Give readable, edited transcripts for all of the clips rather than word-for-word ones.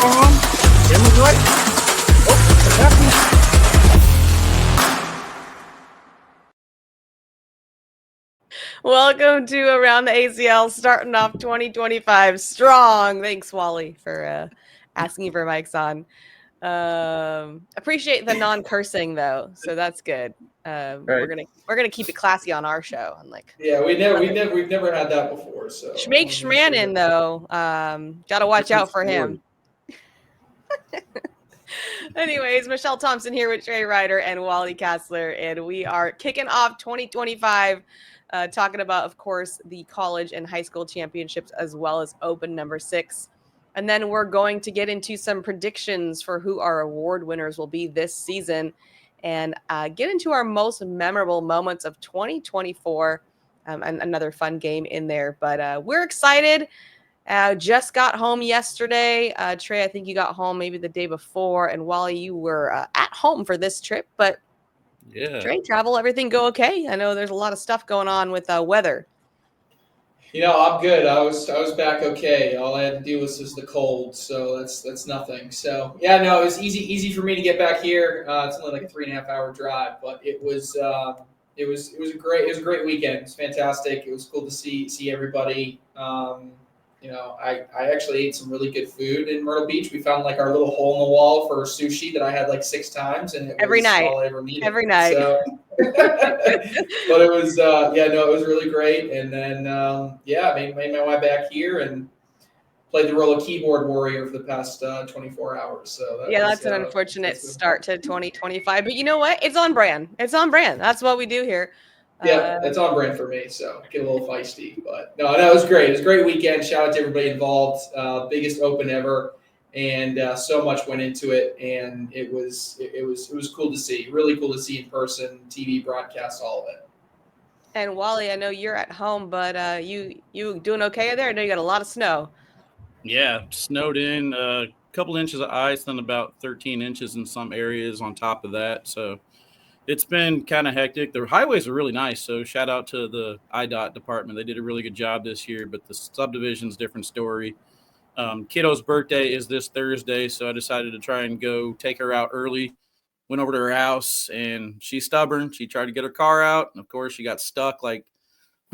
on. Camera's right. Oh, what's happening? Welcome to Around the ACL, starting off 2025 strong. Thanks, Wally, for asking for mics on. Appreciate the non-cursing though, so that's good. Right. We're gonna keep it classy on our show. Yeah, we've never had that before. So Schmake Schmanin though, gotta watch out for him. Anyways, Michelle Thompson here with Trey Ryder and Wally Kassler, and we are kicking off 2025, talking about, of course, the college and high school championships as well as Open number 6. And then we're going to get into some predictions for who our award winners will be this season and get into our most memorable moments of 2024, and another fun game in there. But we're excited. Just got home yesterday. Trey, I think you got home maybe the day before. And Wally, you were at home for this trip. But yeah, Trey, travel, everything go okay? I know there's a lot of stuff going on with weather. I'm good. I was back okay. All I had to do was the cold, so that's nothing. So yeah, no, it was easy for me to get back here. It's only like a 3.5 hour drive, but it was a great weekend. It was fantastic. It was cool to see everybody. I actually ate some really good food in Myrtle Beach. We found like our little hole in the wall for sushi that I had like 6 times, and it Every was night. all I ever needed. Every night. So, but it was it was really great. And then I made my way back here and played the role of keyboard warrior for the past 24 hours. So that's an unfortunate start to 2025. But you know what? It's on brand. It's on brand. That's what we do here. Yeah, it's on brand for me, so get a little feisty. But no, it was great. It was a great weekend. Shout out to everybody involved. Biggest Open ever, and so much went into it, and it was cool to see. Really cool to see in person, TV broadcast, all of it. And Wally, I know you're at home, but you doing okay there? I know you got a lot of snow. Yeah, snowed in, a couple inches of ice, and about 13 inches in some areas on top of that. So it's been kind of hectic. The highways are really nice, so shout out to the IDOT department. They did a really good job this year, but the subdivision's a different story. Kiddo's birthday is this Thursday, so I decided to try and go take her out early. Went over to her house, and she's stubborn. She tried to get her car out, and of course she got stuck like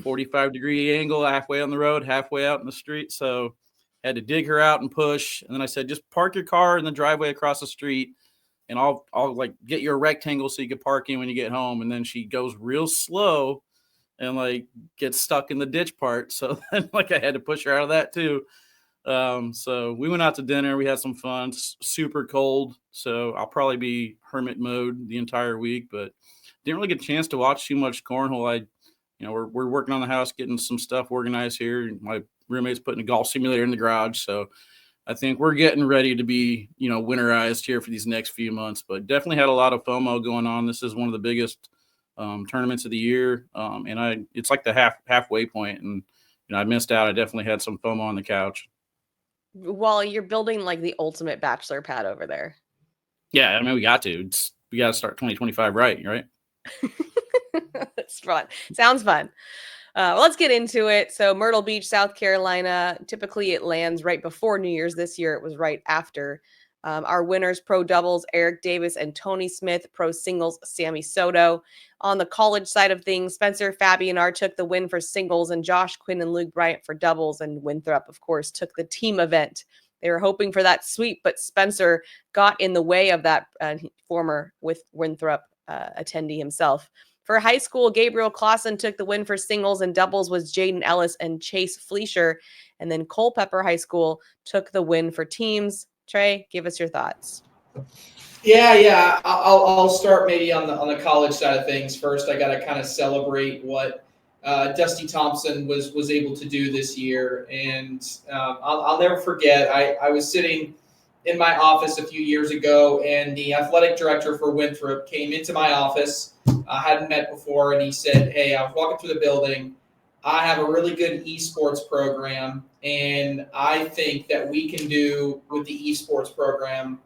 45-degree angle halfway on the road, halfway out in the street. So had to dig her out and push. And then I said, just park your car in the driveway across the street, and I'll like get you a rectangle so you can park in when you get home. And then she goes real slow and like gets stuck in the ditch part. So then like I had to push her out of that too. So we went out to dinner. We had some fun. It's super cold, so I'll probably be hermit mode the entire week, but didn't really get a chance to watch too much cornhole. We're working on the house, getting some stuff organized here. My roommate's putting a golf simulator in the garage, so I think we're getting ready to be, winterized here for these next few months. But definitely had a lot of FOMO going on. This is one of the biggest tournaments of the year, and it's like the halfway point, and I missed out. I definitely had some FOMO on the couch. Wally, you're building like the ultimate bachelor pad over there. Yeah, I mean, we got to start 2025 right? It's fun. Sounds fun. Well, let's get into it. So Myrtle Beach, South Carolina, typically it lands right before New Year's. This year it was right after. Our winners, pro doubles, Eric Davis and Tony Smith, pro singles, Sammy Soto. On the college side of things, Spencer Fabianar took the win for singles, and Josh Quinn and Luke Bryant for doubles, and Winthrop, of course, took the team event. They were hoping for that sweep, but Spencer got in the way of that, former with Winthrop attendee himself. For high school, Gabriel Clausen took the win for singles, and doubles was Jaden Ellis and Chase Fleischer. And then Culpeper High School took the win for teams. Trey, give us your thoughts. Yeah. I'll start maybe on the college side of things first. I got to kind of celebrate what Dusty Thompson was able to do this year, and I'll never forget. I was sitting in my office a few years ago, and the athletic director for Winthrop came into my office. I hadn't met before, and he said, "Hey, I was walking through the building. I have a really good esports program, and I think that we can do with the esports program,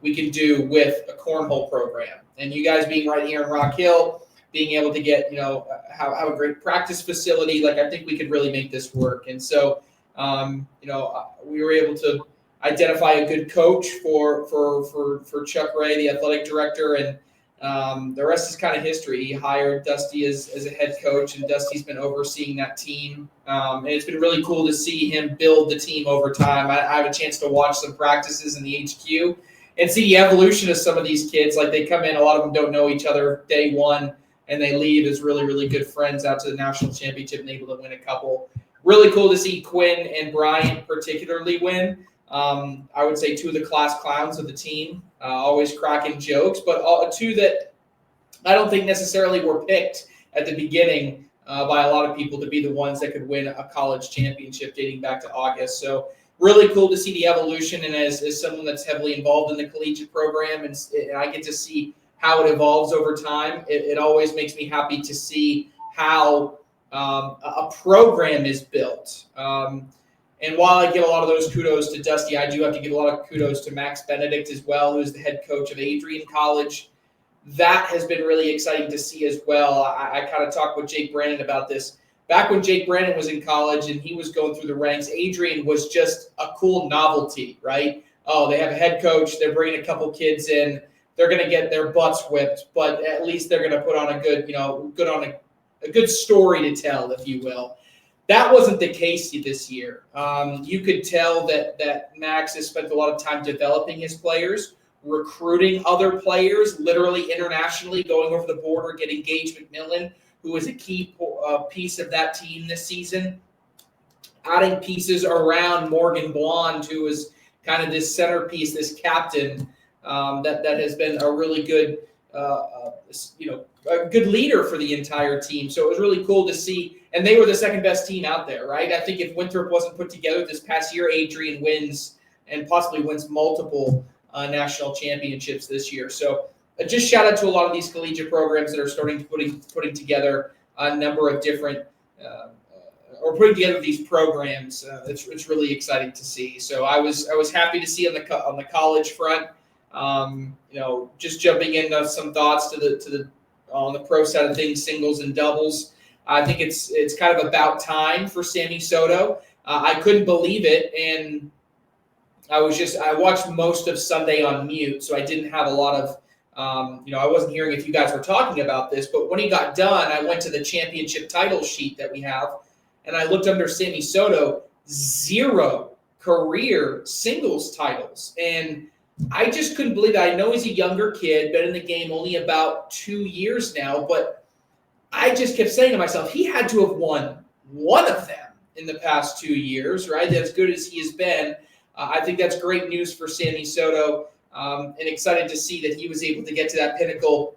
we can do with a cornhole program. And you guys being right here in Rock Hill, being able to get, have a great practice facility, like I think we could really make this work." And so, we were able to identify a good coach for Chuck Ray, the athletic director, and the rest is kind of history. He hired Dusty as a head coach, and Dusty's been overseeing that team. And it's been really cool to see him build the team over time. I have a chance to watch some practices in the HQ and see the evolution of some of these kids. Like, they come in, a lot of them don't know each other day one, and they leave as really, really good friends out to the national championship and able to win a couple. Really cool to see Quinn and Bryant particularly win. I would say two of the class clowns of the team, always cracking jokes, but two that I don't think necessarily were picked at the beginning by a lot of people to be the ones that could win a college championship dating back to August. So really cool to see the evolution, and as someone that's heavily involved in the collegiate program, and I get to see how it evolves over time, it always makes me happy to see how a program is built. And while I give a lot of those kudos to Dusty, I do have to give a lot of kudos to Max Benedict as well, who is the head coach of Adrian College. That has been really exciting to see as well. I kind of talked with Jake Brannon about this. Back when Jake Brannon was in college and he was going through the ranks, Adrian was just a cool novelty, right? Oh, they have a head coach. They're bringing a couple kids in. They're going to get their butts whipped, but at least they're going to put on a good story to tell, if you will. That wasn't the case this year. You could tell that Max has spent a lot of time developing his players, recruiting other players, literally internationally, going over the border, getting Gage McMillan, who was a key piece of that team this season, adding pieces around Morgan Blonde, who was kind of this centerpiece, this captain that has been a really good, a good leader for the entire team. So it was really cool to see. And they were the second best team out there, right? I think if Winthrop wasn't put together this past year, Adrian wins and possibly wins multiple national championships this year. So just shout out to a lot of these collegiate programs that are starting to putting together a number of different or putting together these programs. It's really exciting to see. So I was happy to see on the college front. Just jumping into some thoughts on the pro side of things, singles and doubles. I think it's kind of about time for Sammy Soto. I couldn't believe it, and I watched most of Sunday on mute, so I didn't have a lot of, I wasn't hearing if you guys were talking about this, but when he got done, I went to the championship title sheet that we have, and I looked under Sammy Soto, 0 career singles titles, and I just couldn't believe that. I know he's a younger kid, been in the game only about 2 years now, but I just kept saying to myself, he had to have won one of them in the past 2 years, right? As good as he has been. I think that's great news for Sammy Soto, and excited to see that he was able to get to that pinnacle,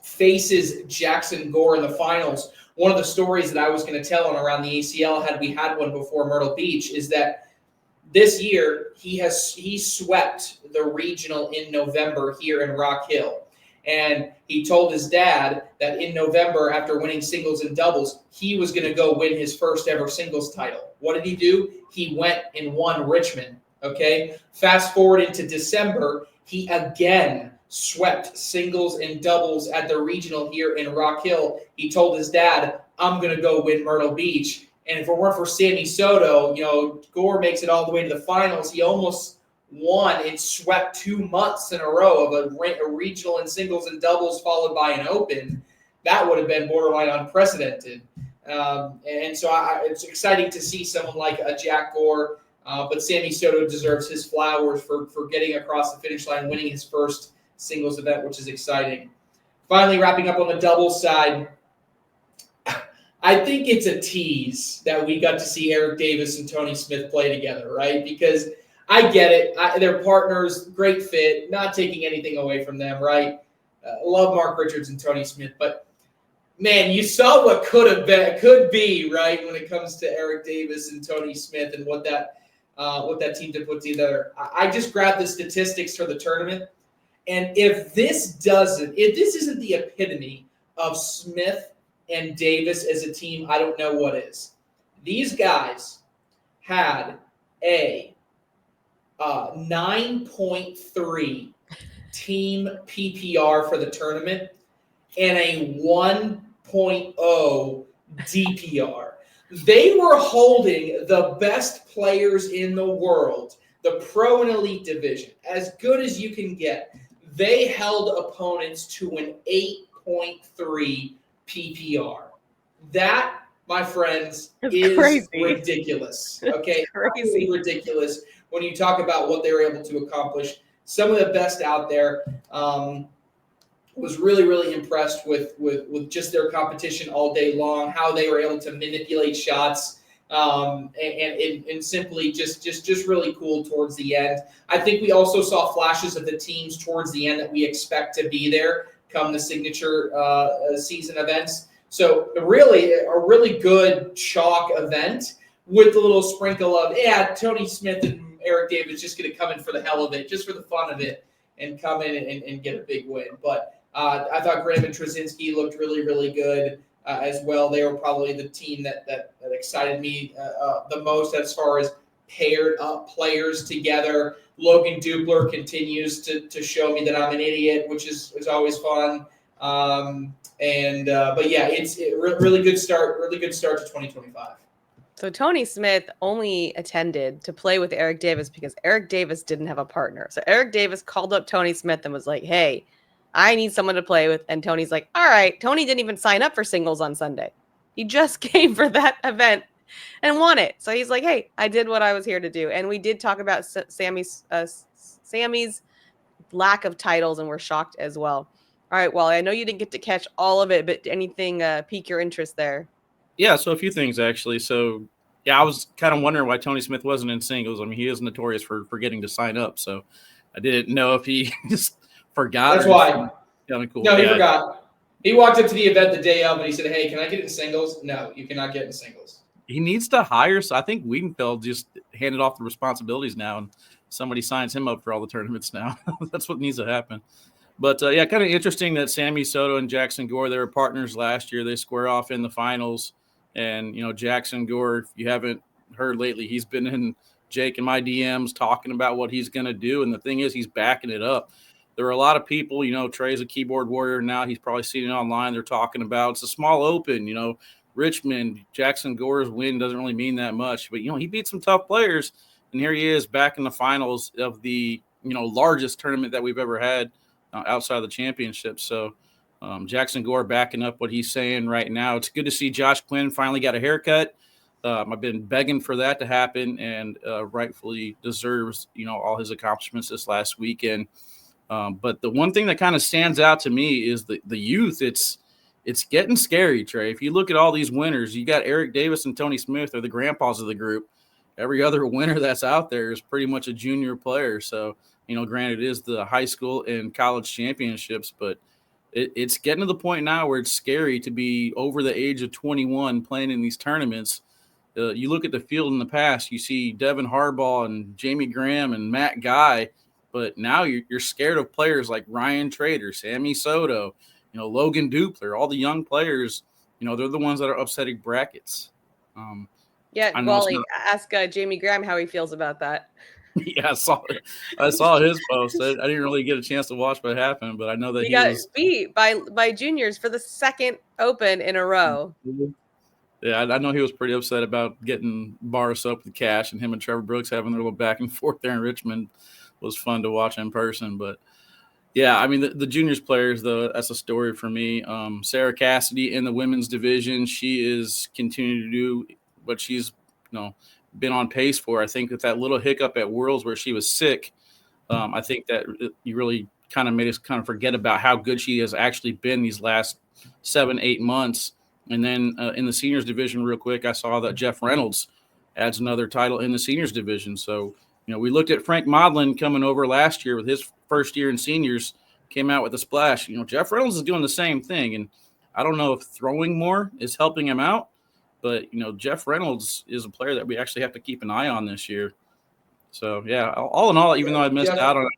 faces Jackson Gore in the finals. One of the stories that I was going to tell on Around the ACL, had we had one before Myrtle Beach, is that this year he swept the regional in November here in Rock Hill. And he told his dad that in November, after winning singles and doubles, he was going to go win his first ever singles title. What did he do? He went and won Richmond, okay? Fast forward into December, he again swept singles and doubles at the regional here in Rock Hill. He told his dad, I'm going to go win Myrtle Beach. And if it weren't for Sammy Soto, Gore makes it all the way to the finals. He almost won and swept 2 months in a row of a regional in singles and doubles followed by an open. That would have been borderline unprecedented. And so it's exciting to see someone like a Jack Gore, but Sammy Soto deserves his flowers for getting across the finish line, winning his first singles event, which is exciting. Finally, wrapping up on the doubles side, I think it's a tease that we got to see Eric Davis and Tony Smith play together, right? Because I get it. They're partners, great fit, not taking anything away from them, right? Love Mark Richards and Tony Smith, but man, you saw what could be, right, when it comes to Eric Davis and Tony Smith and what that team did put together. I just grabbed the statistics for the tournament, and if this isn't the epitome of Smith and Davis as a team, I don't know what is. These guys had a 9.3 team PPR for the tournament and a 1.0 DPR. They were holding the best players in the world, the pro and elite division, as good as you can get, they held opponents to an 8.3 PPR. That, my friends, is crazy. ridiculous. Okay, Crazy. ridiculous when you talk about what they were able to accomplish. Some of the best out there. Was really, really impressed with just their competition all day long, how they were able to manipulate shots, and simply just really cool towards the end. I think we also saw flashes of the teams towards the end that we expect to be there come the signature season events. So really, a really good chalk event with a little sprinkle of, Tony Smith and Eric Davis just going to come in for the hell of it, just for the fun of it, and come in and get a big win. But I thought Graham and Trzynski looked really, really good as well. They were probably the team that excited me the most as far as paired up players together. Logan Dupler continues to show me that I'm an idiot, which is always fun. But yeah, it's a really good start to 2025. So Tony Smith only attended to play with Eric Davis because Eric Davis didn't have a partner. So Eric Davis called up Tony Smith and was like, hey, I need someone to play with. And Tony's like, all right. Tony didn't even sign up for singles on Sunday. He just came for that event and won it. So he's like, hey, I did what I was here to do. And we did talk about Sammy's lack of titles, and we're shocked as well. All right, Wally, I know you didn't get to catch all of it, but anything pique your interest there? Yeah, so a few things, actually. So, yeah, I was kind of wondering why Tony Smith wasn't in singles. I mean, he is notorious for forgetting to sign up. So I didn't know if he just forgot. That's why. Cool. No, he forgot. He walked up to the event the day of, and he said, hey, can I get in singles? No, you cannot get in singles. He needs to hire. So I think Wiedenfeld just handed off the responsibilities now, and somebody signs him up for all the tournaments now. That's what needs to happen. But, kind of interesting that Sammy Soto and Jackson Gore, they were partners last year. They square off in the finals. And, Jackson Gore, if you haven't heard lately, he's been in Jake and my DMs talking about what he's going to do. And the thing is, he's backing it up. There are a lot of people, Trey's a keyboard warrior now. He's probably seen it online. They're talking about it's a small open, Richmond, Jackson Gore's win doesn't really mean that much. But, he beat some tough players. And here he is back in the finals of the, largest tournament that we've ever had outside of the championship. So Jackson Gore backing up what he's saying right now. It's good to see Josh Quinn finally got a haircut. I've been begging for that to happen, and rightfully deserves, all his accomplishments this last weekend. But the one thing that kind of stands out to me is the youth. It's getting scary, Trey. If you look at all these winners, you got Eric Davis and Tony Smith are the grandpas of the group. Every other winner that's out there is pretty much a junior player. So, granted, it is the high school and college championships, but it's getting to the point now where it's scary to be over the age of 21 playing in these tournaments. You look at the field in the past, you see Devin Harbaugh and Jamie Graham and Matt Guy, but now you're scared of players like Ryan Trader, Sammy Soto, Logan Dupler, all the young players. They're the ones that are upsetting brackets. Wally, ask Jamie Graham how he feels about that. Yeah, I saw his post. I didn't really get a chance to watch what happened, but I know that he got was beat by juniors for the second Open in a row. Yeah, I know he was pretty upset about getting bar of soap with cash, and him and Trevor Brooks having their little back and forth there in Richmond was fun to watch in person. But yeah, I mean the juniors players, though, that's a story for me. Sarah Cassidy in the women's division, she is continuing to do what she's been on pace for. I think that little hiccup at Worlds where she was sick, I think that you really kind of made us kind of forget about how good she has actually been these last 7-8 months. And then in the seniors division, real quick, I saw that Jeff Reynolds adds another title in the seniors division. So, we looked at Frank Modlin coming over last year with his first year in seniors, came out with a splash. Jeff Reynolds is doing the same thing. And I don't know if throwing more is helping him out, but, Jeff Reynolds is a player that we actually have to keep an eye on this year. So, yeah, all in all, even though I missed out on it.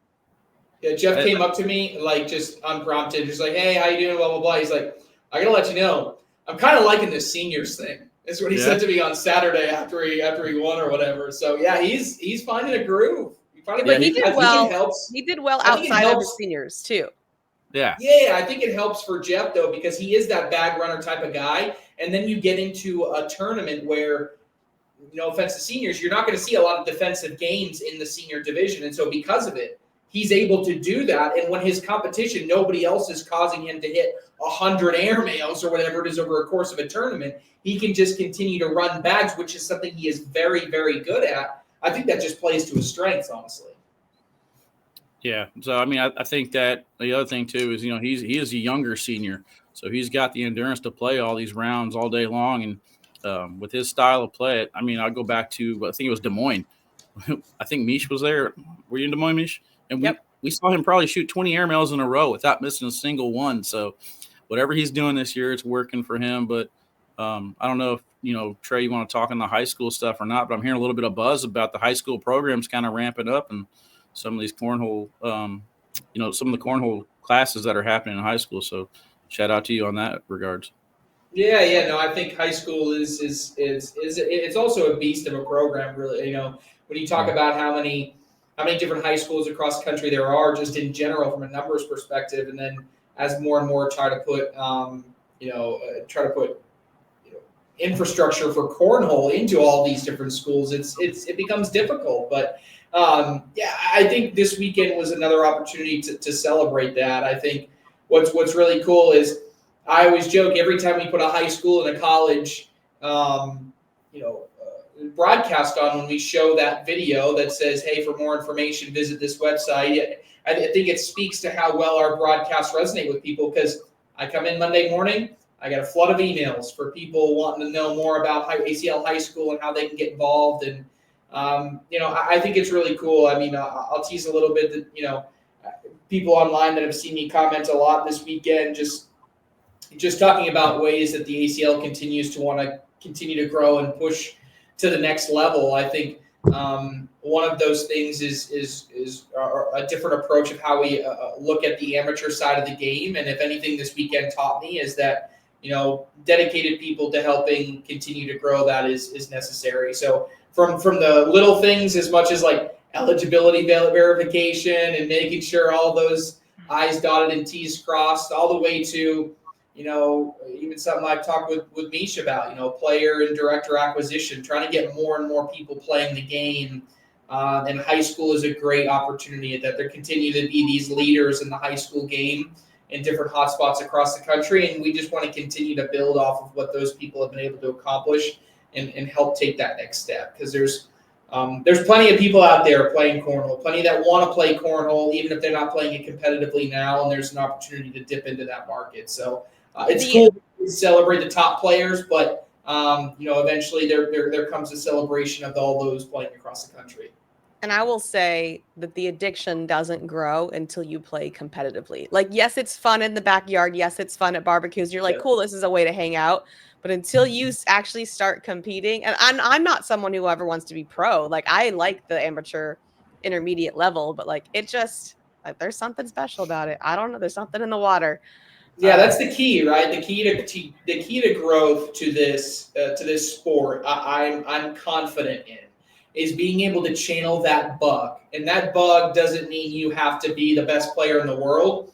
Yeah, Jeff came up to me, just unprompted, just like, hey, how you doing, blah, blah, blah. He's like, I got to let you know, I'm kind of liking this seniors thing. That's what he said to me on Saturday after he won or whatever. So, yeah, he's finding a groove. But he did well. He did well outside of the seniors, too. Yeah. Yeah, I think it helps for Jeff, though, because he is that bag runner type of guy. And then you get into a tournament where no offense to seniors, you're not going to see a lot of defensive games in the senior division. And so because of it, he's able to do that. And when his competition, nobody else is causing him to hit 100 airmails or whatever it is over a course of a tournament, he can just continue to run bags, which is something he is very, very good at. I think that just plays to his strengths, honestly. Yeah. So, I mean, I think that the other thing, too, is, he is a younger senior. So he's got the endurance to play all these rounds all day long. And with his style of play, I mean, I'll go back to, I think it was Des Moines. I think Meesh was there. Were you in Des Moines, Meesh? And we saw him probably shoot 20 airmails in a row without missing a single one. So whatever he's doing this year, it's working for him. But I don't know if, Trey, you want to talk on the high school stuff or not, but I'm hearing a little bit of buzz about the high school programs kind of ramping up and some of these cornhole, some of the cornhole classes that are happening in high school. So shout out to you on that regards. Yeah. No, I think high school is it's also a beast of a program, really. When you talk about how many different high schools across the country there are, just in general from a numbers perspective, and then as more and more try to put infrastructure for cornhole into all these different schools, it becomes difficult. But I think this weekend was another opportunity to celebrate that. I think what's really cool is I always joke every time we put a high school and a college, broadcast on, when we show that video that says, hey, for more information, visit this website. I think it speaks to how well our broadcasts resonate with people, because I come in Monday morning, I got a flood of emails for people wanting to know more about ACL High School and how they can get involved. And, I think it's really cool. I mean, I'll tease a little bit that, people online that have seen me comment a lot this weekend, just talking about ways that the ACL continues to want to continue to grow and push to the next level. I think one of those things is a different approach of how we look at the amateur side of the game. And if anything this weekend taught me is that, dedicated people to helping continue to grow that is necessary. So from the little things, as much as like eligibility verification and making sure all those I's dotted and T's crossed, all the way to, even something I've talked with Meesh about, player and director acquisition, trying to get more and more people playing the game. And high school is a great opportunity that there continue to be these leaders in the high school game in different hotspots across the country. And we just want to continue to build off of what those people have been able to accomplish and help take that next step. Because there's plenty of people out there playing cornhole, plenty that want to play cornhole, even if they're not playing it competitively now. And there's an opportunity to dip into that market. So it's cool to celebrate the top players, but eventually there comes a celebration of all those playing across the country. And I will say that the addiction doesn't grow until you play competitively. Like, yes, it's fun in the backyard. Yes, it's fun at barbecues. You're like, cool, this is a way to hang out. But until you actually start competing, and I'm not someone who ever wants to be pro. Like, I like the amateur intermediate level, but like, it just, there's something special about it. I don't know. There's something in the water. Yeah, that's the key, right? The key to growth to this sport, I'm confident in, is being able to channel that bug. And that bug doesn't mean you have to be the best player in the world.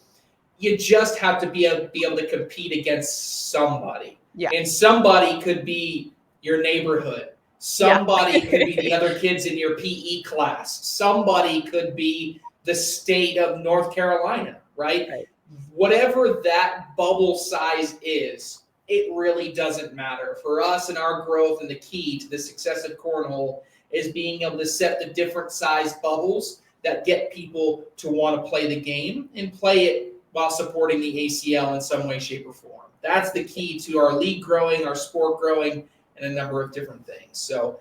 You just have to be able to compete against somebody. Yeah. And somebody could be your neighborhood. Somebody could be the other kids in your PE class. Somebody could be the state of North Carolina, right? Whatever that bubble size is, it really doesn't matter. For us and our growth, and the key to the success of cornhole is being able to set the different size bubbles that get people to want to play the game and play it while supporting the ACL in some way, shape, or form. That's the key to our league growing, our sport growing, and a number of different things. So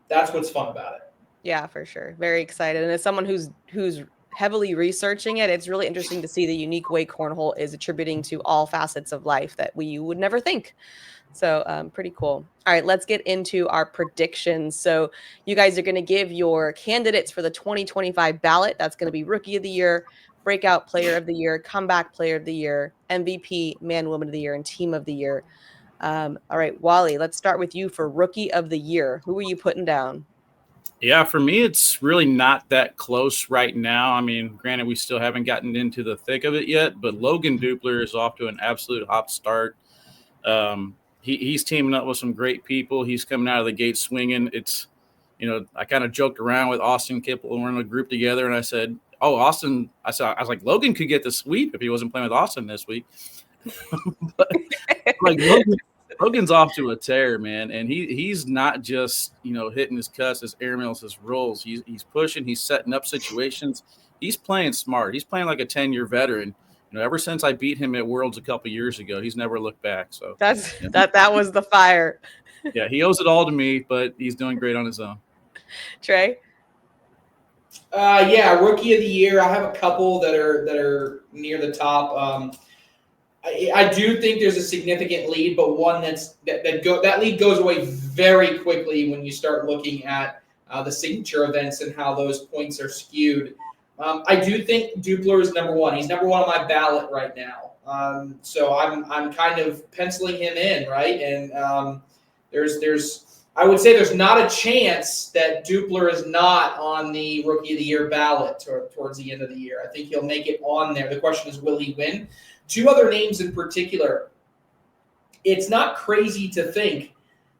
that's what's fun about it. Yeah, for sure. Very excited. And as someone who's heavily researching it, it's really interesting to see the unique way cornhole is attributing to all facets of life that you would never think. So pretty cool. All right, let's get into our predictions. So you guys are going to give your candidates for the 2025 ballot. That's going to be Rookie of the Year, Breakout Player of the Year, Comeback Player of the Year, MVP, Man, Woman of the Year, and Team of the Year. All right, Wally, let's start with you for Rookie of the Year. Who are you putting down? Yeah, for me, it's really not that close right now. I mean, granted, we still haven't gotten into the thick of it yet, but Logan Dupler is off to an absolute hot start. he's teaming up with some great people. He's coming out of the gate swinging. It's, I kind of joked around with Austin Kipple when we're in a group together, and I said, "Oh, Austin," I was like, Logan could get the sweep if he wasn't playing with Austin this week. But like Logan's off to a tear, man, and he's not just hitting his cuts, his air mails, his rolls. He's pushing, he's setting up situations. He's playing smart. He's playing like a 10-year veteran. Ever since I beat him at Worlds a couple years ago, he's never looked back. So that was the fire. Yeah, he owes it all to me, but he's doing great on his own. Trey? Yeah, rookie of the year. I have a couple that are near the top. I do think there's a significant lead, but one that lead goes away very quickly when you start looking at the signature events and how those points are skewed. I do think Dupler is number one. He's number one on my ballot right now. So I'm kind of penciling him in, right? And I would say there's not a chance that Dupler is not on the Rookie of the Year ballot towards the end of the year. I think he'll make it on there. The question is, will he win? Two other names in particular. It's not crazy to think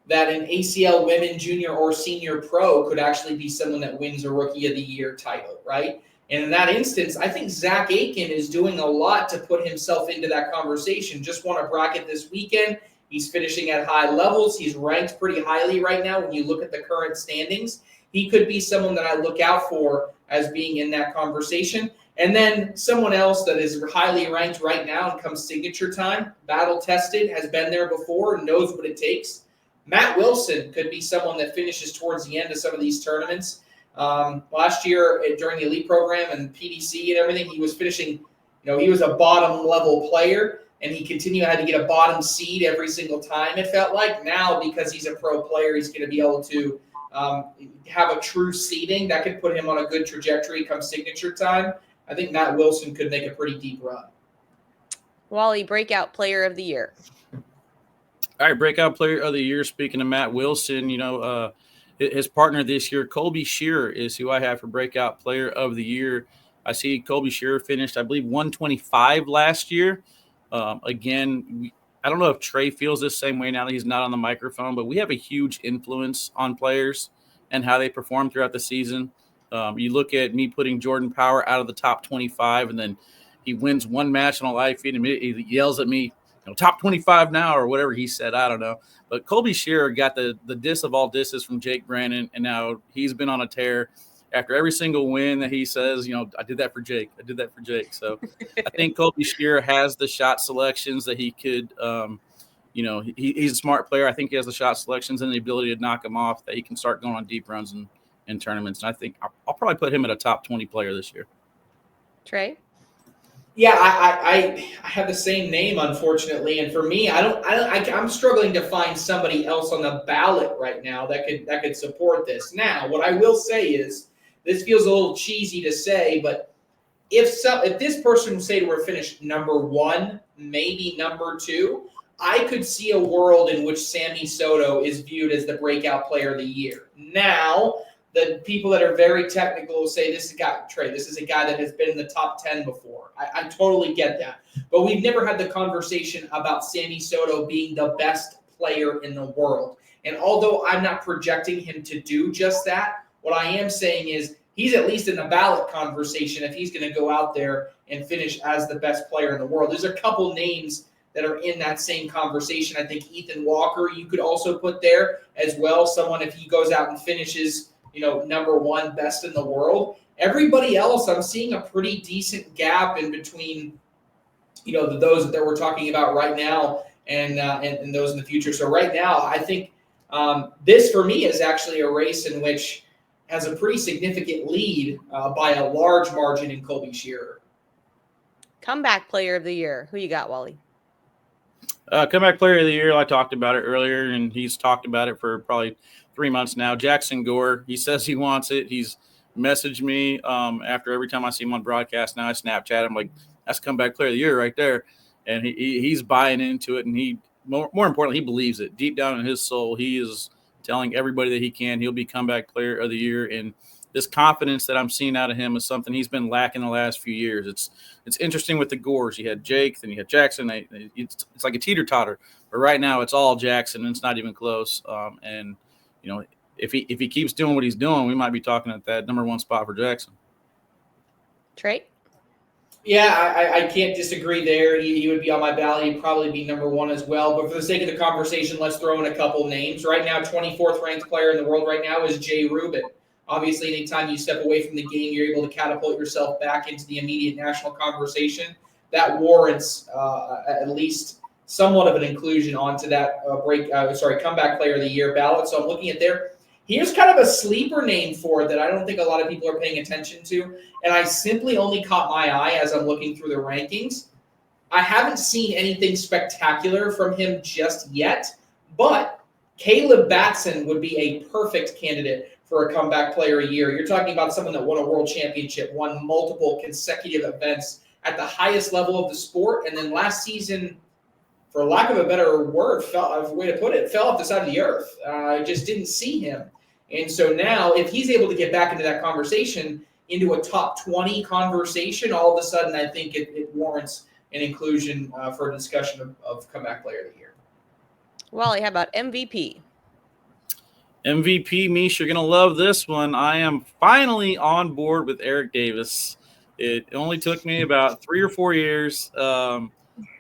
that an ACL Women Junior or Senior Pro could actually be someone that wins a Rookie of the Year title, right? And in that instance, I think Zach Aiken is doing a lot to put himself into that conversation. Just won a bracket this weekend. He's finishing at high levels. He's ranked pretty highly right now when you look at the current standings. He could be someone that I look out for as being in that conversation. And then someone else that is highly ranked right now and comes signature time, battle-tested, has been there before, knows what it takes. Matt Wilson could be someone that finishes towards the end of some of these tournaments. Last year during the elite program and PDC and everything, he was finishing, he was a bottom level player and he had to get a bottom seed every single time. It felt like now because he's a pro player, he's going to be able to have a true seeding that could put him on a good trajectory come signature time. I think Matt Wilson could make a pretty deep run. Wally, breakout player of the year. All right, breakout player of the year. Speaking of Matt Wilson, his partner this year, Colby Shearer, is who I have for breakout player of the year. I see Colby Shearer finished, I believe, 125 last year. Again, I don't know if Trey feels this same way now that he's not on the microphone, but we have a huge influence on players and how they perform throughout the season. You look at me putting Jordan Power out of the top 25, and then he wins one match on a live feed, and he yells at me, top 25 now or whatever he said. I don't know. But Colby Shearer got the diss of all disses from Jake Brannon, and now he's been on a tear. After every single win that he says, I did that for Jake. I did that for Jake. So I think Colby Shearer has the shot selections that he could, he's a smart player. I think he has the shot selections and the ability to knock them off, that he can start going on deep runs in tournaments. And I think I'll probably put him at a top 20 player this year. Trey? Yeah, I have the same name, unfortunately, and for me, I'm struggling to find somebody else on the ballot right now that could support this. Now, what I will say is, this feels a little cheesy to say, but if this person, say, were finished number one, maybe number two, I could see a world in which Sammy Soto is viewed as the breakout player of the year. Now, the people that are very technical will say, this is a guy that has been in the top 10 before. I totally get that. But we've never had the conversation about Sammy Soto being the best player in the world. And although I'm not projecting him to do just that, what I am saying is he's at least in the ballot conversation if he's going to go out there and finish as the best player in the world. There's a couple names that are in that same conversation. I think Ethan Walker you could also put there as well. Someone, if he goes out and finishes number one best in the world. Everybody else, I'm seeing a pretty decent gap in between, those that we're talking about right now and those in the future. So right now, I think this for me is actually a race in which has a pretty significant lead by a large margin in Colby Shearer. Comeback player of the year. Who you got, Wally? Comeback player of the year, I talked about it earlier, and he's talked about it for probably 3 months now. Jackson Gore, he says he wants it. He's messaged me after every time I see him on broadcast. Now I Snapchat him like, that's comeback player of the year right there. And he's buying into it, and he more importantly, he believes it. Deep down in his soul, he is telling everybody that he can. He'll be comeback player of the year. And this confidence that I'm seeing out of him is something he's been lacking the last few years. It's interesting with the Gores. You had Jake, then you had Jackson. It's like a teeter-totter. But right now, it's all Jackson, and it's not even close. And if he keeps doing what he's doing, we might be talking at that number 1 spot for Jackson. Trey? Yeah, I can't disagree there. He would be on my ballot. He'd probably be number 1 as well. But for the sake of the conversation, let's throw in a couple names. Right now, 24th ranked player in the world right now is Jay Rubin. Obviously, anytime you step away from the game, you're able to catapult yourself back into the immediate national conversation. That warrants at least somewhat of an inclusion onto that comeback player of the year ballot. So I'm looking at there. Here's kind of a sleeper name for it that I don't think a lot of people are paying attention to, and I simply only caught my eye as I'm looking through the rankings. I haven't seen anything spectacular from him just yet, but Caleb Batson would be a perfect candidate for a comeback player a year. You're talking about someone that won a world championship, won multiple consecutive events at the highest level of the sport, and then last season, for lack of a better word, fell off the side of the earth. I just didn't see him. And so now, if he's able to get back into that conversation, into a top 20 conversation, all of a sudden I think it warrants an inclusion for a discussion of comeback player of the year. Wally, how about MVP? MVP, Meesh, you're going to love this one. I am finally on board with Eric Davis. It only took me about 3 or 4 years.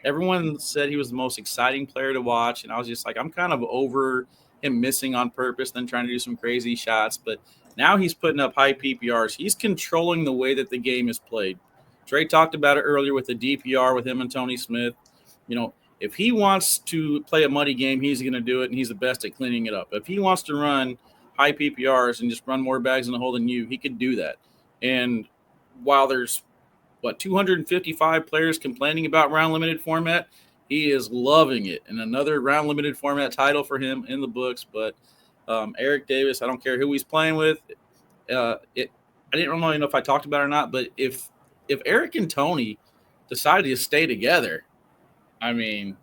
Everyone said he was the most exciting player to watch, and I was just like, I'm kind of over him missing on purpose, then trying to do some crazy shots. But now he's putting up high PPRs. He's controlling the way that the game is played. Trey talked about it earlier with the DPR with him and Tony Smith. If he wants to play a muddy game, he's going to do it, and he's the best at cleaning it up. If he wants to run high PPRs and just run more bags in the hole than you, he could do that. And while there's 255 players complaining about round limited format, he is loving it. And another round limited format title for him in the books. But Eric Davis, I don't care who he's playing with. I didn't really know if I talked about it or not, but if Eric and Tony decided to stay together, I mean,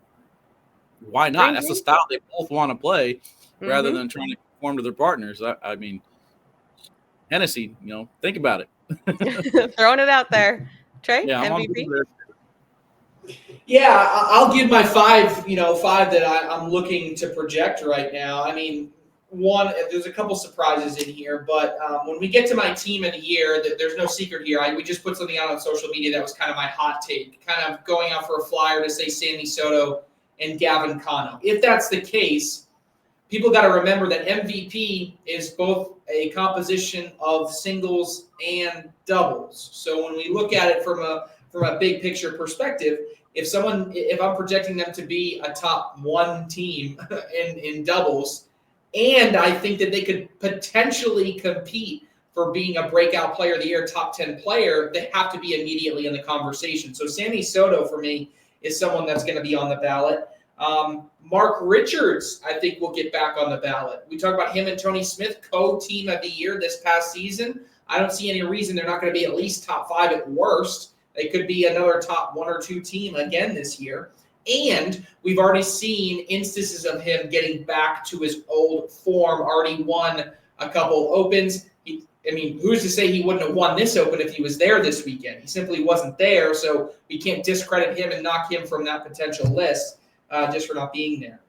why not? That's the style they both want to play rather than trying to conform to their partners. I mean, Hennessy, think about it. Throwing it out there. Trey, yeah, MVP? Yeah, I'll give my 5 that I'm looking to project right now. I mean, one, there's a couple surprises in here, but when we get to my team of the year, there's no secret here. We just put something out on social media that was kind of my hot take, kind of going out for a flyer to say Sammy Soto and Gavin Cano. If that's the case, people got to remember that MVP is both a composition of singles and doubles. So when we look at it from a big picture perspective, if I'm projecting them to be a top 1 team in doubles, and I think that they could potentially compete for being a breakout player of the year, top 10 player, they have to be immediately in the conversation. So Sammy Soto, for me, is someone that's going to be on the ballot. Mark Richards, I think, will get back on the ballot. We talk about him and Tony Smith, co-team of the year this past season. I don't see any reason they're not going to be at least top 5 at worst. They could be another top 1 or 2 team again this year. And we've already seen instances of him getting back to his old form, already won a couple opens. Who's to say he wouldn't have won this Open if he was there this weekend? He simply wasn't there, so we can't discredit him and knock him from that potential list just for not being there.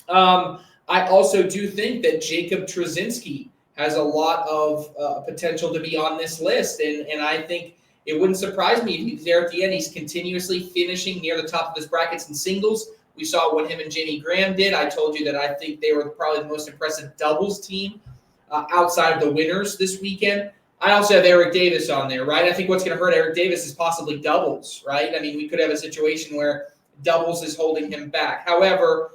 I also do think that Jacob Trzynski has a lot of potential to be on this list, and I think it wouldn't surprise me if he's there at the end. He's continuously finishing near the top of his brackets in singles. We saw what him and Jamie Graham did. I told you that I think they were probably the most impressive doubles team outside of the winners this weekend. I also have Eric Davis on there, right? I think what's going to hurt Eric Davis is possibly doubles, right? I mean, we could have a situation where doubles is holding him back. However,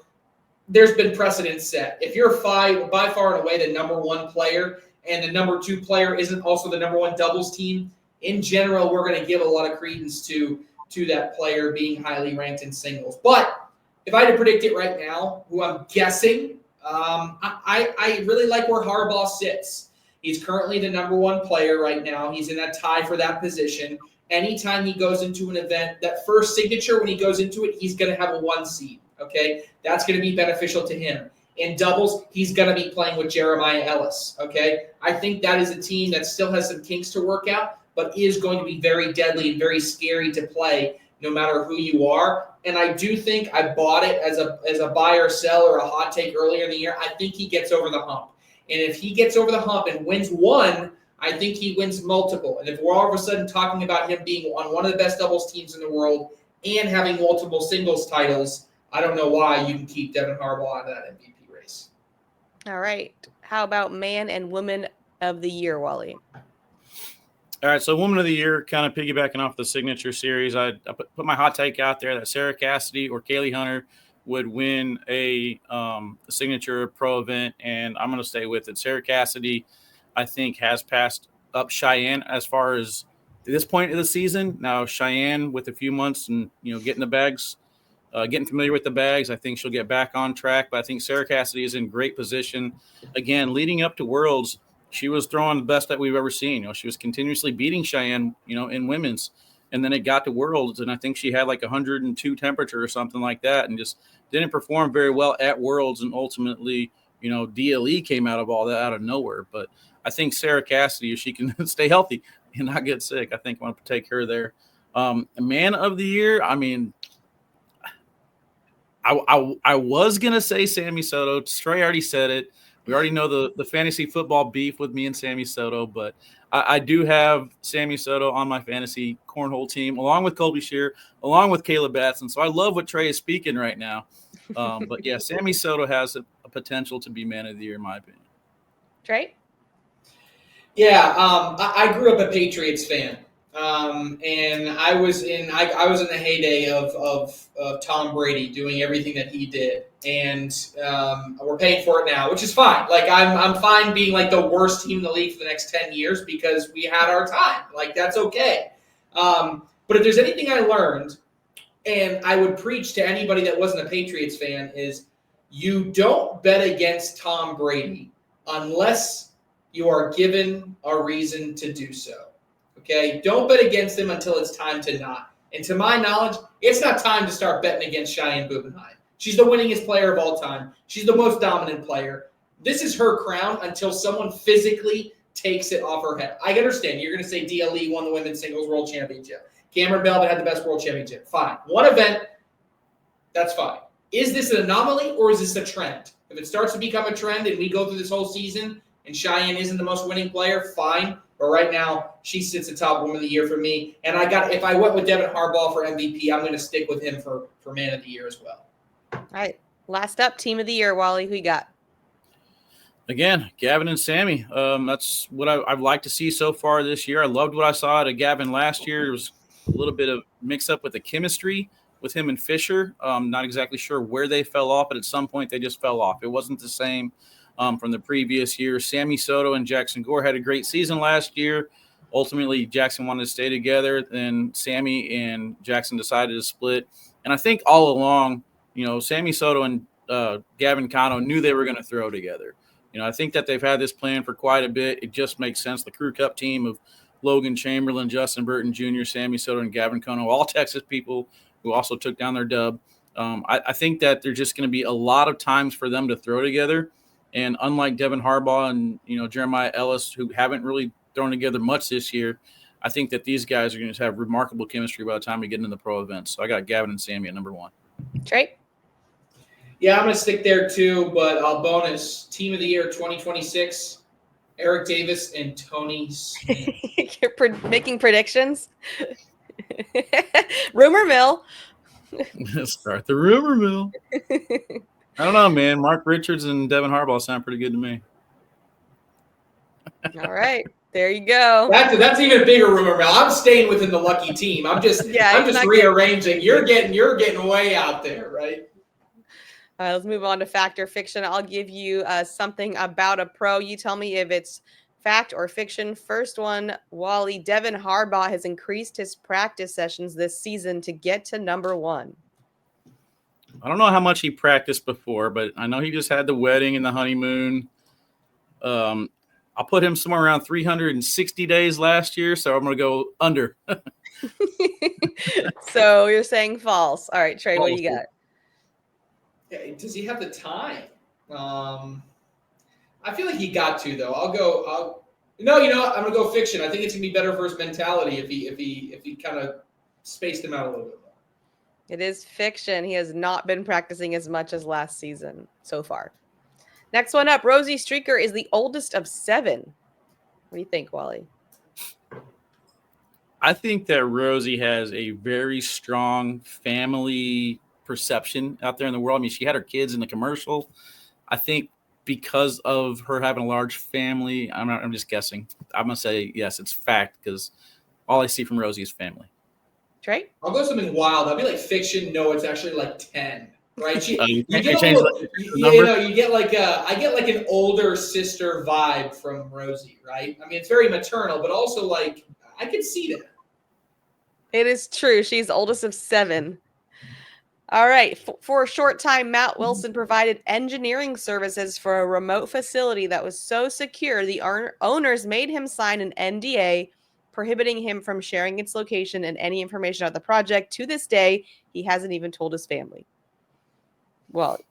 there's been precedent set. If you're by far and away the number 1 player and the number 2 player isn't also the number 1 doubles team, in general, we're going to give a lot of credence to that player being highly ranked in singles. But if I had to predict it right now, who I'm guessing, I really like where Harbaugh sits. He's currently the number 1 player right now. He's in that tie for that position. Anytime he goes into an event, that first signature, when he goes into it, he's going to have a 1 seed, okay? That's going to be beneficial to him. In doubles, he's going to be playing with Jeremiah Ellis, okay? I think that is a team that still has some kinks to work out, but is going to be very deadly and very scary to play no matter who you are. And I do think I bought it as a buy or sell or a hot take earlier in the year. I think he gets over the hump. And if he gets over the hump and wins one, I think he wins multiple. And if we're all of a sudden talking about him being on one of the best doubles teams in the world and having multiple singles titles, I don't know why you can keep Devin Harbaugh out of that MVP race. All right. How about man and woman of the year, Wally? All right, so Woman of the Year, kind of piggybacking off the signature series, I put my hot take out there that Sarah Cassidy or Kaylee Hunter would win a signature pro event, and I'm going to stay with it. Sarah Cassidy, I think, has passed up Cheyenne as far as this point of the season. Now, Cheyenne, with a few months and getting the bags, getting familiar with the bags, I think she'll get back on track. But I think Sarah Cassidy is in great position. Again, leading up to Worlds, she was throwing the best that we've ever seen. She was continuously beating Cheyenne, in women's. And then it got to Worlds, and I think she had like 102 temperature or something like that and just didn't perform very well at Worlds. And ultimately, DLE came out of all that out of nowhere. But I think Sarah Cassidy, if she can stay healthy and not get sick, I think I want to take her there. Man of the Year, I mean, I was going to say Sammy Soto. Trey already said it. We already know the fantasy football beef with me and Sammy Soto, but I do have Sammy Soto on my fantasy cornhole team, along with Colby Shear, along with Caleb Batson. So I love what Trey is speaking right now. But yeah, Sammy Soto has a potential to be man of the year, in my opinion. Trey? Yeah, I grew up a Patriots fan. And I was in the heyday of Tom Brady doing everything that he did, and we're paying for it now, which is fine. Like I'm fine being like the worst team in the league for the next 10 years because we had our time. Like that's okay. But if there's anything I learned, and I would preach to anybody that wasn't a Patriots fan, is you don't bet against Tom Brady unless you are given a reason to do so. Okay, don't bet against him until it's time to not. And to my knowledge, it's not time to start betting against Cheyenne Bubenheim. She's the winningest player of all time. She's the most dominant player. This is her crown until someone physically takes it off her head. I understand. You're going to say DLE won the women's singles world championship. Cameron Belvin had the best world championship. Fine. One event, that's fine. Is this an anomaly or is this a trend? If it starts to become a trend and we go through this whole season and Cheyenne isn't the most winning player, fine. But right now, she sits atop Woman of the Year for me. And if I went with Devin Harbaugh for MVP, I'm going to stick with him for Man of the Year as well. All right. Last up, Team of the Year, Wally. Who you got? Again, Gavin and Sammy. That's what I've liked to see so far this year. I loved what I saw out of Gavin last year. There was a little bit of mix-up with the chemistry with him and Fisher. Not exactly sure where they fell off, but at some point they just fell off. It wasn't the same from the previous year. Sammy Soto and Jackson Gore had a great season last year. Ultimately, Jackson wanted to stay together. Then Sammy and Jackson decided to split. And I think all along, Sammy Soto and Gavin Cano knew they were going to throw together. I think that they've had this plan for quite a bit. It just makes sense. The Crew Cup team of Logan Chamberlain, Justin Burton Jr., Sammy Soto, and Gavin Cano, all Texas people who also took down their dub. I think that there's just going to be a lot of times for them to throw together. And unlike Devin Harbaugh and, Jeremiah Ellis, who haven't really thrown together much this year, I think that these guys are going to have remarkable chemistry by the time we get into the pro events. So I got Gavin and Sammy at number one. Trey? Yeah, I'm going to stick there too, but I'll bonus Team of the Year 2026, Eric Davis and Tony Smith. You're making predictions? Rumor mill. Start the rumor mill. I don't know, man. Mark Richards and Devin Harbaugh sound pretty good to me. All right. There you go. That's even a bigger rumor mill. I'm staying within the lucky team. I'm just rearranging. You're getting way out there, right? Let's move on to fact or fiction. I'll give you something about a pro. You tell me if it's fact or fiction. First one, Wally. Devin Harbaugh has increased his practice sessions this season to get to number one. I don't know how much he practiced before, but I know he just had the wedding and the honeymoon. I'll put him somewhere around 360 days last year, so I'm going to go under. So you're saying false. All right, Trey, false. What do you got? Yeah, does he have the time? I feel like he got to, though. No, you know what? I'm going to go fiction. I think it's going to be better for his mentality if he kind of spaced him out a little bit more. It is fiction. He has not been practicing as much as last season so far. Next one up, Rosie Streaker is the oldest of 7. What do you think, Wally? I think that Rosie has a very strong family perception out there in the world. I mean, she had her kids in the commercial. I think because of her having a large family, I'm just guessing. I'm going to say, yes, it's fact because all I see from Rosie is family. Trey? I'll go something wild. I'll be like fiction. No, it's actually like 10. Right? You get you get like I get like an older sister vibe from Rosie, right? I mean, it's very maternal, but also like I can see that. It is true. She's the oldest of 7. All right. For a short time, Matt Wilson provided engineering services for a remote facility that was so secure, the owners made him sign an NDA prohibiting him from sharing its location and any information about the project. To this day, he hasn't even told his family. Wally.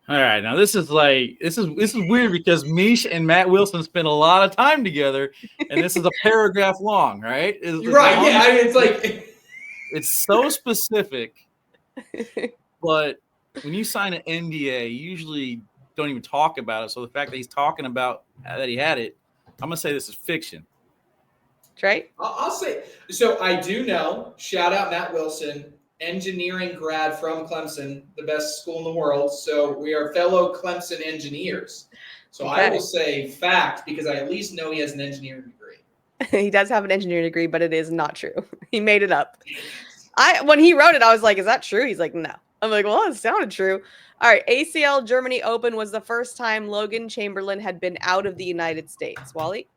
All right, now this is weird because Meesh and Matt Wilson spent a lot of time together, and this is a paragraph long, right? You're right. Yeah, I mean, it's like it's so specific, but when you sign an NDA, you usually don't even talk about it. So the fact that he's talking about that he had it, I'm gonna say this is fiction. Trey? I'll say so. I do know. Shout out Matt Wilson. Engineering grad from Clemson, the best school in the world. So we are fellow Clemson engineers. So okay. I will say fact because I at least know he has an engineering degree. He does have an engineering degree, but it is not true. He made it up. When he wrote it, I was like, is that true? He's like, no. I'm like, well, it sounded true. All right. ACL Germany Open was the first time Logan Chamberlain had been out of the United States. Wally?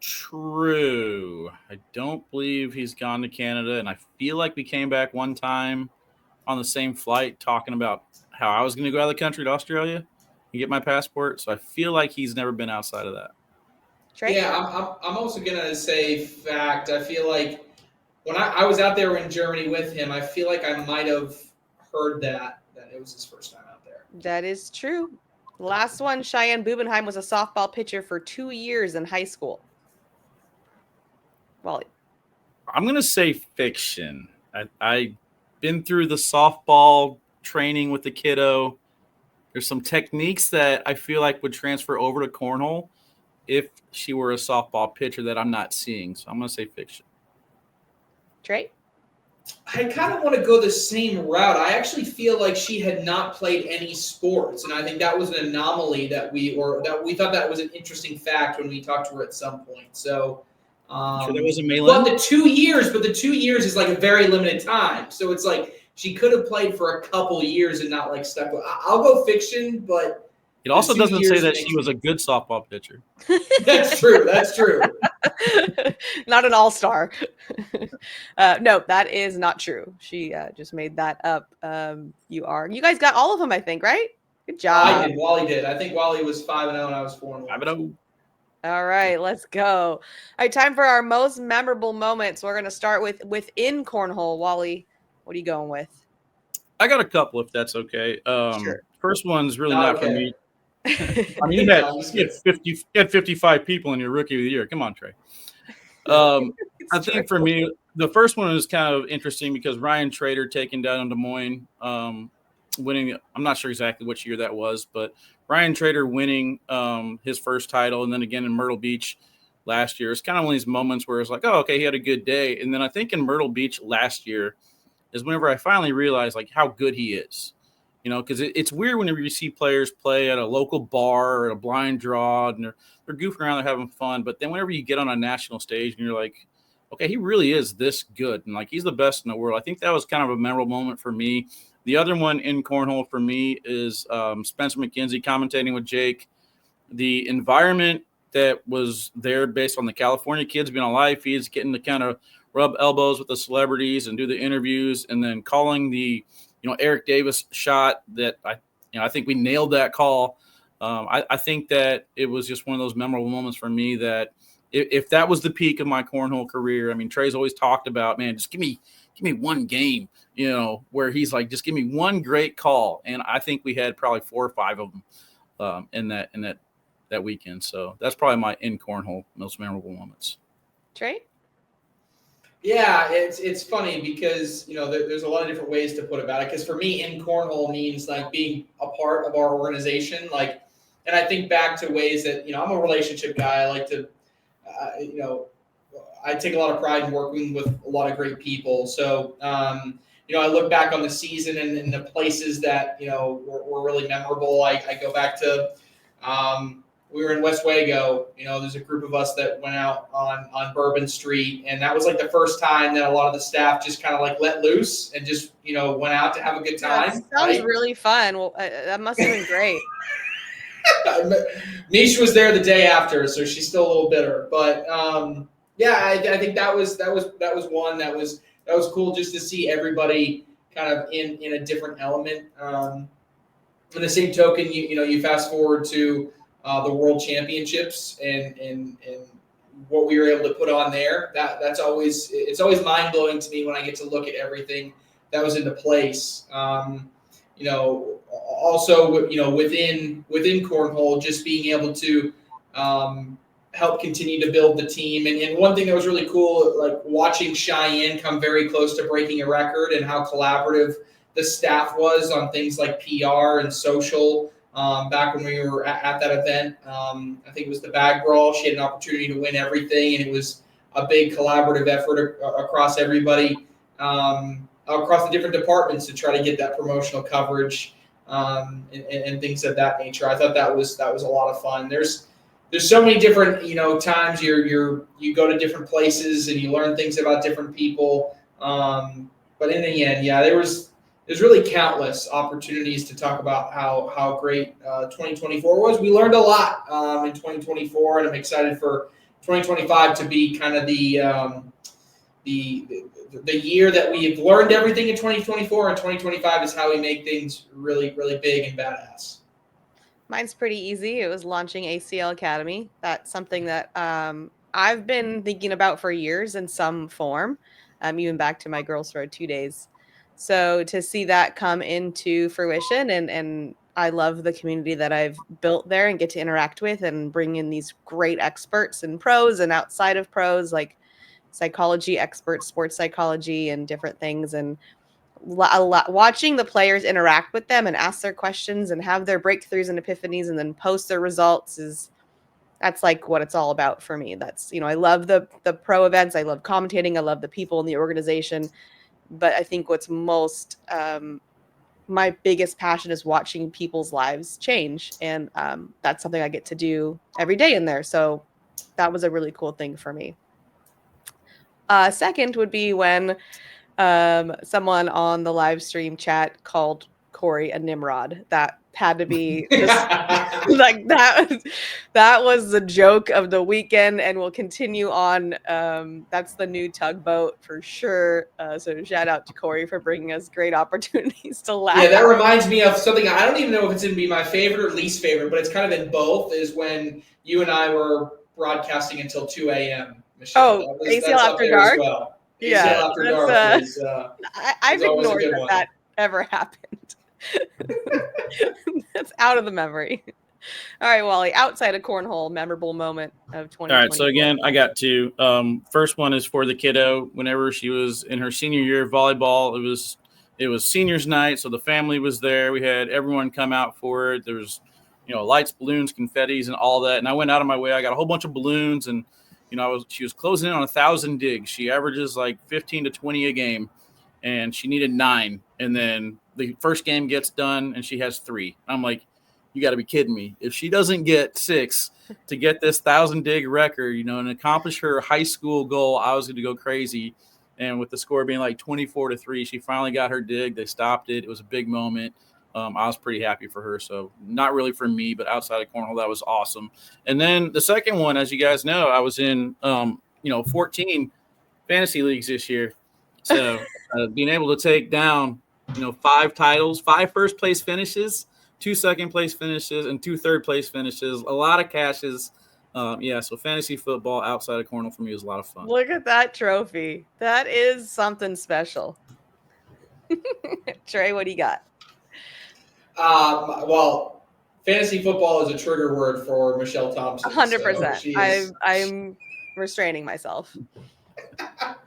True. I don't believe he's gone to Canada, and I feel like we came back one time on the same flight talking about how I was going to go out of the country to Australia and get my passport. So I feel like he's never been outside of that. Trey? Yeah, I'm also going to say fact. I feel like when I was out there in Germany with him, I feel like I might have heard that it was his first time out there. That is true. Last one, Cheyenne Bubenheim was a softball pitcher for 2 years in high school. Wally? I'm going to say fiction. I've been through the softball training with the kiddo. There's some techniques that I feel like would transfer over to cornhole if she were a softball pitcher that I'm not seeing. So I'm going to say fiction. Trey? I kind of want to go the same route. I actually feel like she had not played any sports, and I think that was an anomaly that we thought that was an interesting fact when we talked to her at some point. So sure that wasn't Malin? Well, the 2 years, but the 2 years is like a very limited time. So it's like she could have played for a couple years and not like stuck with. I'll go fiction, but it also doesn't say that she was a good softball pitcher. That's true. That's true. Not an all-star. No, that is not true. She just made that up. You guys got all of them, I think, right? Good job. I did. Wally did. I think Wally was 5-0 and I was 4-1. 5-0. All right, let's go. All right, time for our most memorable moments. We're going to start within Cornhole. Wally, what are you going with? I got a couple, if that's okay. Sure. First one's really not okay. for me. I mean, you had 55 people in your rookie of the year. Come on, Trey. I think for me, the first one is kind of interesting because Ryan Trader taking down in Des Moines, winning. I'm not sure exactly which year that was, but Ryan Trader winning his first title, and then again in Myrtle Beach last year. It's kind of one of these moments where it's like, oh, okay, he had a good day. And then I think in Myrtle Beach last year is whenever I finally realized like how good he is. You know, because it's weird whenever you see players play at a local bar or a blind draw and they're goofing around, they're having fun. But then whenever you get on a national stage and you're like, okay, he really is this good. And like, he's the best in the world. I think that was kind of a memorable moment for me. The other one in Cornhole for me is Spencer McKenzie commentating with Jake. The environment that was there based on the California kids being on live feeds, getting to kind of rub elbows with the celebrities and do the interviews, and then calling the Eric Davis shot that I think we nailed that call. I think that it was just one of those memorable moments for me that if that was the peak of my cornhole career, I mean, Trey's always talked about, man, just give me one game, where he's like, just give me one great call. And I think we had probably 4 or 5 of them in that weekend. So that's probably my in cornhole most memorable moments. Trey? Yeah, it's funny because there's a lot of different ways to put about it. Because for me, in cornhole means like being a part of our organization. Like, and I think back to ways that I'm a relationship guy. I like to, I take a lot of pride in working with a lot of great people. So, I look back on the season and the places that were really memorable. I go back to. We were in Westwego. There's a group of us that went out on Bourbon Street, and that was like the first time that a lot of the staff just kind of like let loose and just went out to have a good time. That sounds really fun. Well, that must have been great. Meesh was there the day after, so she's still a little bitter. But I think that was one that was cool just to see everybody kind of in a different element. In the same token, you fast forward to the World Championships and what we were able to put on there. It's always mind blowing to me when I get to look at everything that was into place. Also within cornhole, just being able to help continue to build the team. And one thing that was really cool, like watching Cheyenne come very close to breaking a record and how collaborative the staff was on things like PR and social. Back when we were at that event, I think it was the bag brawl. She had an opportunity to win everything, and it was a big collaborative effort across everybody, across the different departments to try to get that promotional coverage and things of that nature. I thought that was a lot of fun. There's so many different times you go to different places and you learn things about different people. But in the end, there's really countless opportunities to talk about how great 2024 was. We learned a lot in 2024, and I'm excited for 2025 to be kind of the year that we've learned everything in 2024, and 2025 is how we make things really, really big and badass. Mine's pretty easy. It was launching ACL Academy. That's something that I've been thinking about for years in some form, even back to my Girls Road 2 days. So to see that come into fruition, and I love the community that I've built there and get to interact with and bring in these great experts and pros and outside of pros, like psychology experts, sports psychology and different things. And watching the players interact with them and ask their questions and have their breakthroughs and epiphanies and then post their results that's like what it's all about for me. That's, I love the pro events. I love commentating. I love the people in the organization. But I think what's most my biggest passion is watching people's lives change. And that's something I get to do every day in there. So that was a really cool thing for me. Second would be when someone on the live stream chat called Corey a Nimrod. That had to be just like that was the joke of the weekend and will continue on. That's the new tugboat for sure. So shout out to Corey for bringing us great opportunities to laugh. Yeah, that reminds me of something. I don't even know if it's going to be my favorite or least favorite, but it's kind of in both, is when you and I were broadcasting until 2 a.m. Michelle. Oh, ACL After Dark? Well. Yeah. ACL After Dark is, I've ignored that ever happened. That's out of the memory. All right, Wally, outside of cornhole, memorable moment of 2020. All right, so again, I got two. First one is for the kiddo. Whenever she was in her senior year of volleyball, it was seniors night, so the family was there. We had everyone come out for it. There was, lights, balloons, confettis, and all that. And I went out of my way. I got a whole bunch of balloons, and she was closing in on 1,000 digs. She averages like 15 to 20 a game, and she needed 9. And then the first game gets done, and she has 3. I'm like, you got to be kidding me. If she doesn't get 6 to get this 1,000 dig record, and accomplish her high school goal, I was going to go crazy. And with the score being like 24-3, she finally got her dig. They stopped it. It was a big moment. I was pretty happy for her. So not really for me, but outside of cornhole, that was awesome. And then the second one, as you guys know, I was in, 14 fantasy leagues this year. So being able to take down, 5 titles, 5 first place finishes, 2 second place finishes, and 2 third place finishes, a lot of cashes. So fantasy football outside of cornhole for me was a lot of fun. Look at that trophy. That is something special. Trey, what do you got? Well, fantasy football is a trigger word for Michelle Thompson. 100%. I'm restraining myself.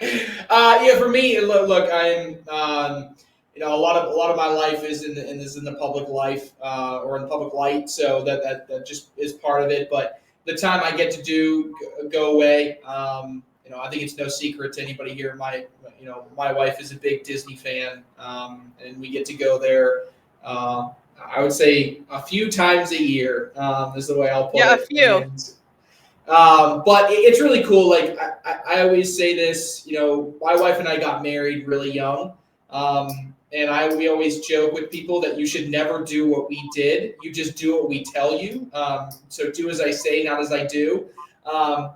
Yeah, for me, look, I'm, a lot of my life is in the public life, or in the public light, so that just is part of it. But the time I get to go away, I think it's no secret to anybody here. My wife is a big Disney fan, and we get to go there. I would say a few times a year, is the way I'll put it. Yeah, a few. And, but it's really cool. Like I always say this, my wife and I got married really young. And we always joke with people that you should never do what we did. You just do what we tell you. So do as I say, not as I do.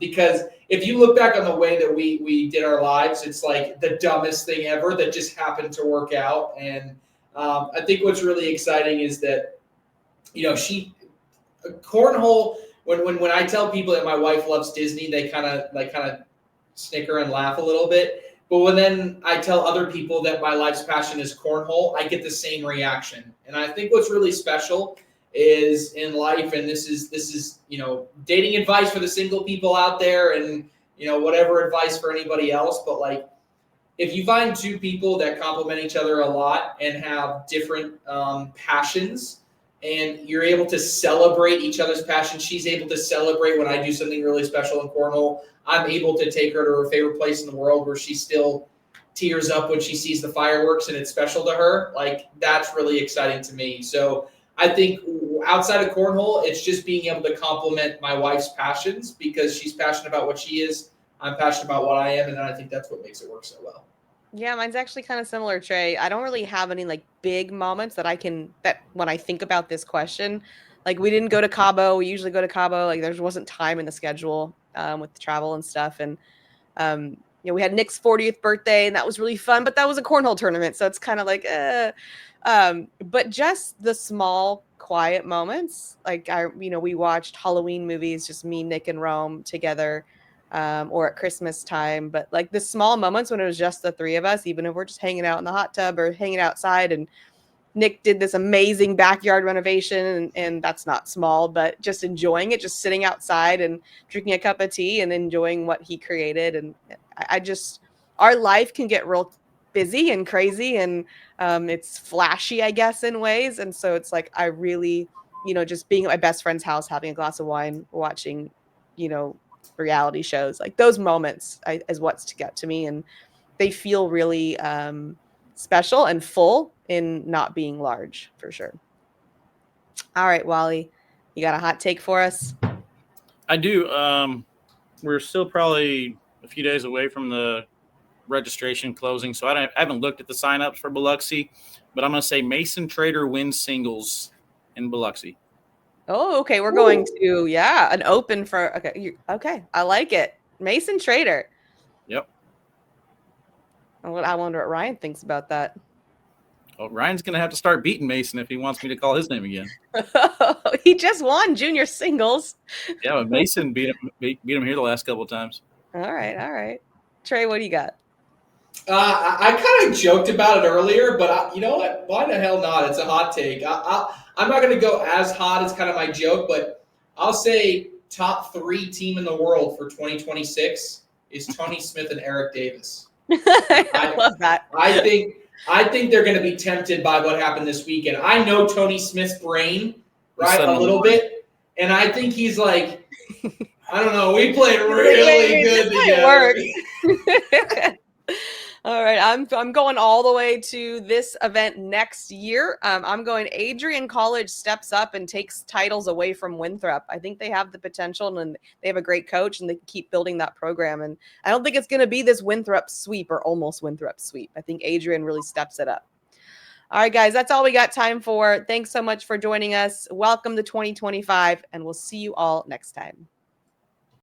Because if you look back on the way that we did our lives, it's like the dumbest thing ever that just happened to work out. And I think what's really exciting is that, cornhole. When I tell people that my wife loves Disney, they kind of snicker and laugh a little bit. But when then I tell other people that my life's passion is cornhole, I get the same reaction. And I think what's really special is in life, and this is dating advice for the single people out there, and whatever advice for anybody else. But like, if you find two people that complement each other a lot and have different passions, and you're able to celebrate each other's passion. She's able to celebrate when I do something really special in cornhole. I'm able to take her to her favorite place in the world where she still tears up when she sees the fireworks and it's special to her. Like, that's really exciting to me. So I think outside of cornhole, it's just being able to complement my wife's passions, because she's passionate about what she is. I'm passionate about what I am. And I think that's what makes it work so well. Yeah, mine's actually kind of similar, Trey. I don't really have any like big moments that when I think about this question, like we didn't go to Cabo. We usually go to Cabo. Like there wasn't time in the schedule with the travel and stuff. And, we had Nick's 40th birthday and that was really fun, but that was a cornhole tournament. So it's kind of like, but just the small, quiet moments. Like we watched Halloween movies, just me, Nick, and Rome together. Or at Christmas time, but like the small moments when it was just the three of us, even if we're just hanging out in the hot tub or hanging outside, and Nick did this amazing backyard renovation, and that's not small, but just enjoying it, just sitting outside and drinking a cup of tea and enjoying what he created. And our life can get real busy and crazy, and it's flashy, I guess, in ways. And so it's like, I really, just being at my best friend's house, having a glass of wine, watching, reality shows, like those moments is what's to get to me, and they feel really special and full in not being large, for sure. All right, Wally, you got a hot take for us? I do. We're still probably a few days away from the registration closing, so I haven't looked at the signups for Biloxi, but I'm going to say Mason Trader wins singles in Biloxi. Oh, okay. We're going to, an open for, okay. I like it. Mason Trader. Yep. I wonder what Ryan thinks about that. Oh, Ryan's going to have to start beating Mason if he wants me to call his name again. He just won junior singles. Yeah, but Mason beat him here the last couple of times. All right. Trey, what do you got? I kind of joked about it earlier, but you know what? Why the hell not? It's a hot take. I'm not going to go as hot as kind of my joke, but I'll say top 3 team in the world for 2026 is Tony Smith and Eric Davis. I love that. I think they're going to be tempted by what happened this weekend. I know Tony Smith's brain, right, a little bit, and I think he's like, I don't know, we played really good together. All right, I'm going all the way to this event next year. I'm going Adrian College steps up and takes titles away from Winthrop. I think they have the potential, and they have a great coach, and they can keep building that program. And I don't think it's going to be this Winthrop sweep or almost Winthrop sweep. I think Adrian really steps it up. All right, guys, that's all we got time for. Thanks so much for joining us. Welcome to 2025, and we'll see you all next time.